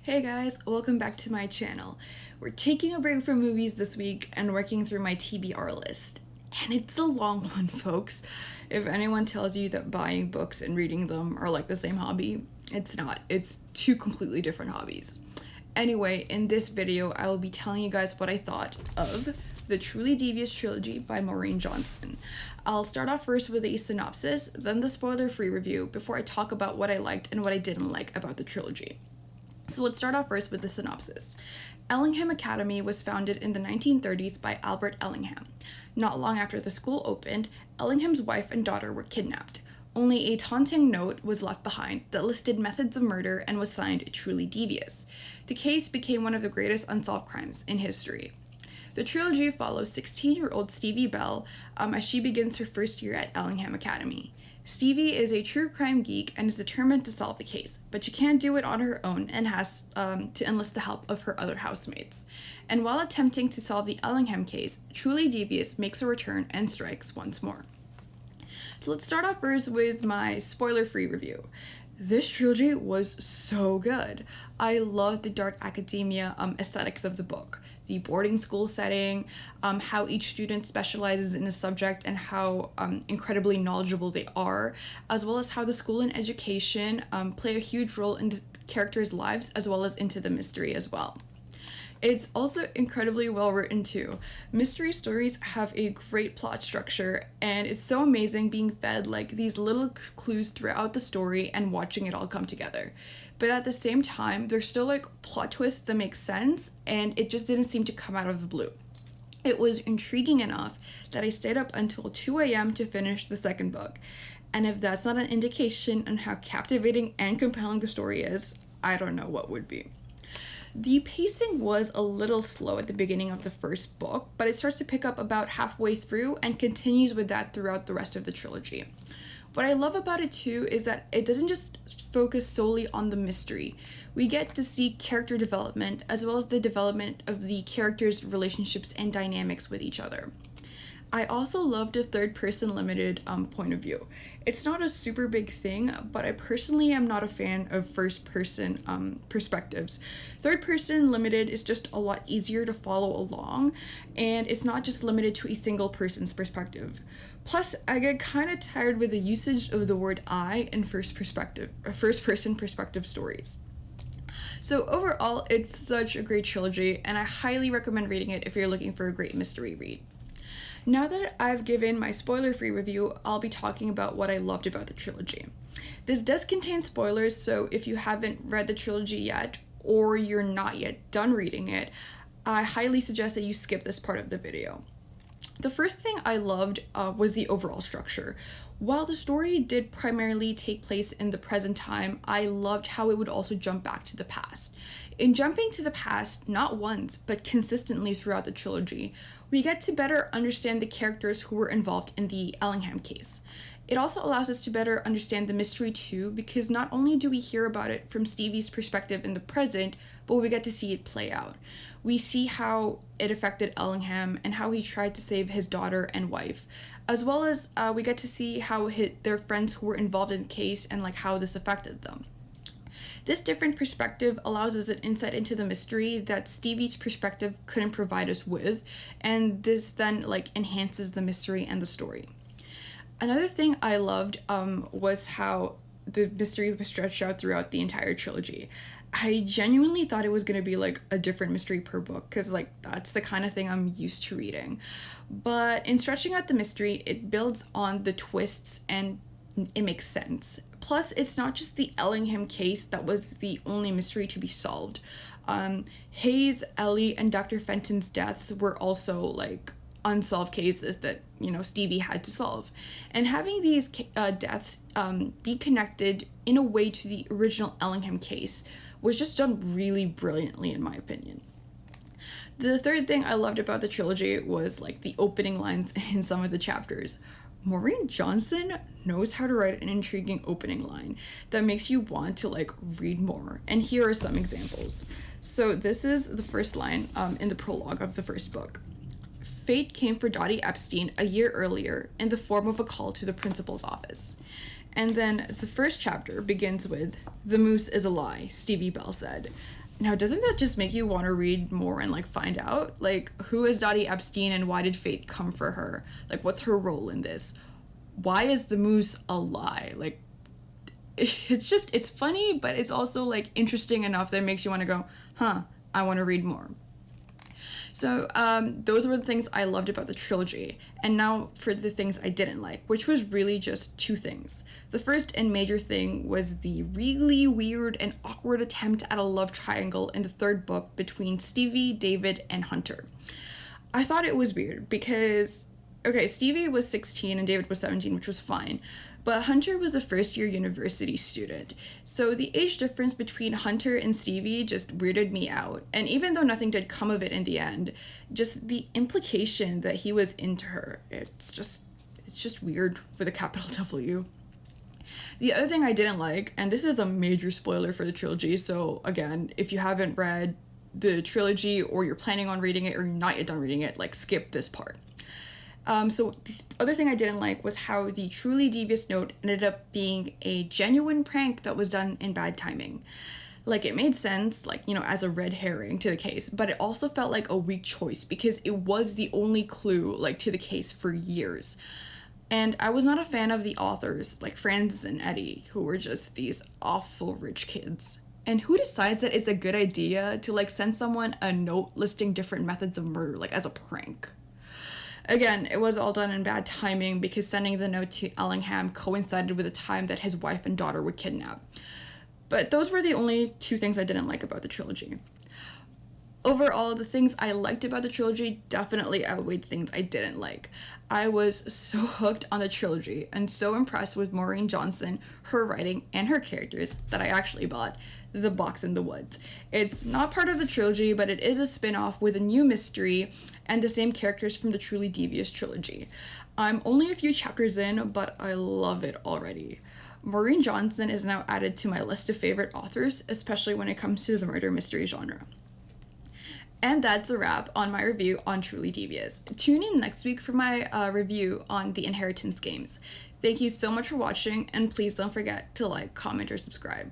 Hey guys, welcome back to my channel. We're taking a break from movies this week and working through my TBR list. And it's a long one, folks. If anyone tells you that buying books and reading them are like the same hobby, it's not. It's two completely different hobbies. Anyway, in this video, I will be telling you guys what I thought of the Truly Devious trilogy by Maureen Johnson. I'll start off first with a synopsis, then the spoiler-free review before I talk about what I liked and what I didn't like about the trilogy. So let's start off first with the synopsis. Ellingham Academy was founded in the 1930s by Albert Ellingham. Not long after the school opened, Ellingham's wife and daughter were kidnapped. Only a taunting note was left behind that listed methods of murder and was signed Truly Devious. The case became one of the greatest unsolved crimes in history. The trilogy follows 16-year-old Stevie Bell as she begins her first year at Ellingham Academy. Stevie is a true crime geek and is determined to solve the case, but she can't do it on her own and has to enlist the help of her other housemates. And while attempting to solve the Ellingham case, Truly Devious makes a return and strikes once more. So let's start off first with my spoiler-free review. This trilogy was so good. I loved the dark academia aesthetics of the book, the boarding school setting, how each student specializes in a subject and how incredibly knowledgeable they are, as well as how the school and education play a huge role in the characters' lives as well as into the mystery as well. It's also incredibly well written too. Mystery stories have a great plot structure, and it's so amazing being fed like these little clues throughout the story and watching it all come together. But at the same time, there's still like plot twists that make sense, and it just didn't seem to come out of the blue. It was intriguing enough that I stayed up until 2 a.m. to finish the second book. And if that's not an indication on how captivating and compelling the story is, I don't know what would be. The pacing was a little slow at the beginning of the first book, but it starts to pick up about halfway through and continues with that throughout the rest of the trilogy. What I love about it too is that it doesn't just focus solely on the mystery. We get to see character development as well as the development of the characters' relationships and dynamics with each other. I also loved the third-person limited point of view. It's not a super big thing, but I personally am not a fan of first-person perspectives. Third-person limited is just a lot easier to follow along, and it's not just limited to a single person's perspective. Plus, I get kind of tired with the usage of the word I in first-person perspective stories. So overall, it's such a great trilogy, and I highly recommend reading it if you're looking for a great mystery read. Now that I've given my spoiler-free review, I'll be talking about what I loved about the trilogy. This does contain spoilers, so if you haven't read the trilogy yet, or you're not yet done reading it, I highly suggest that you skip this part of the video. The first thing I loved was the overall structure. While the story did primarily take place in the present time, I loved how it would also jump back to the past. In jumping to the past, not once, but consistently throughout the trilogy, we get to better understand the characters who were involved in the Ellingham case. It also allows us to better understand the mystery too, because not only do we hear about it from Stevie's perspective in the present, but we get to see it play out. We see how it affected Ellingham and how he tried to save his daughter and wife, as well as we get to see how their friends who were involved in the case and like how this affected them. This different perspective allows us an insight into the mystery that Stevie's perspective couldn't provide us with, and this then like enhances the mystery and the story. Another thing I loved was how the mystery was stretched out throughout the entire trilogy. I genuinely thought it was going to be like a different mystery per book, because like that's the kind of thing I'm used to reading. But in stretching out the mystery, it builds on the twists and it makes sense. Plus, it's not just the Ellingham case that was the only mystery to be solved. Hayes, Ellie, and Dr. Fenton's deaths were also like unsolved cases that, you know, Stevie had to solve. And having these deaths be connected in a way to the original Ellingham case was just done really brilliantly, in my opinion. The third thing I loved about the trilogy was like the opening lines in some of the chapters. Maureen Johnson knows how to write an intriguing opening line that makes you want to like read more. And here are some examples. So this is the first line in the prologue of the first book. Fate came for Dottie Epstein a year earlier in the form of a call to the principal's office. And then the first chapter begins with, "The moose is a lie," Stevie Bell said. Now, doesn't that just make you want to read more and like find out? Like, who is Dottie Epstein and why did fate come for her? Like, what's her role in this? Why is the moose a lie? Like, it's funny, but it's also like interesting enough that it makes you want to go, huh, I want to read more. So those were the things I loved about the trilogy. And now for the things I didn't like, which was really just two things. The first and major thing was the really weird and awkward attempt at a love triangle in the third book between Stevie, David, and Hunter. I thought it was weird because, okay, Stevie was 16 and David was 17, which was fine. But Hunter was a first-year university student, so the age difference between Hunter and Stevie just weirded me out. And even though nothing did come of it in the end, just the implication that he was into her, it's just weird with a capital W. The other thing I didn't like, and this is a major spoiler for the trilogy, so again, if you haven't read the trilogy or you're planning on reading it or you're not yet done reading it, like skip this part. So the other thing I didn't like was how the Truly Devious note ended up being a genuine prank that was done in bad timing. Like, it made sense, like, you know, as a red herring to the case, but it also felt like a weak choice because it was the only clue, like, to the case for years. And I was not a fan of the authors, like Frances and Eddie, who were just these awful rich kids. And who decides that it's a good idea to, like, send someone a note listing different methods of murder, like, as a prank? Again, it was all done in bad timing because sending the note to Ellingham coincided with the time that his wife and daughter were kidnapped. But those were the only two things I didn't like about the trilogy. Overall, the things I liked about the trilogy definitely outweighed the things I didn't like. I was so hooked on the trilogy and so impressed with Maureen Johnson, her writing, and her characters that I actually bought The Box in the Woods. It's not part of the trilogy, but it is a spin-off with a new mystery and the same characters from the Truly Devious trilogy. I'm only a few chapters in, but I love it already. Maureen Johnson is now added to my list of favorite authors, especially when it comes to the murder mystery genre. And that's a wrap on my review on Truly Devious. Tune in next week for my review on the Inheritance games. Thank you so much for watching, and please don't forget to like, comment, or subscribe.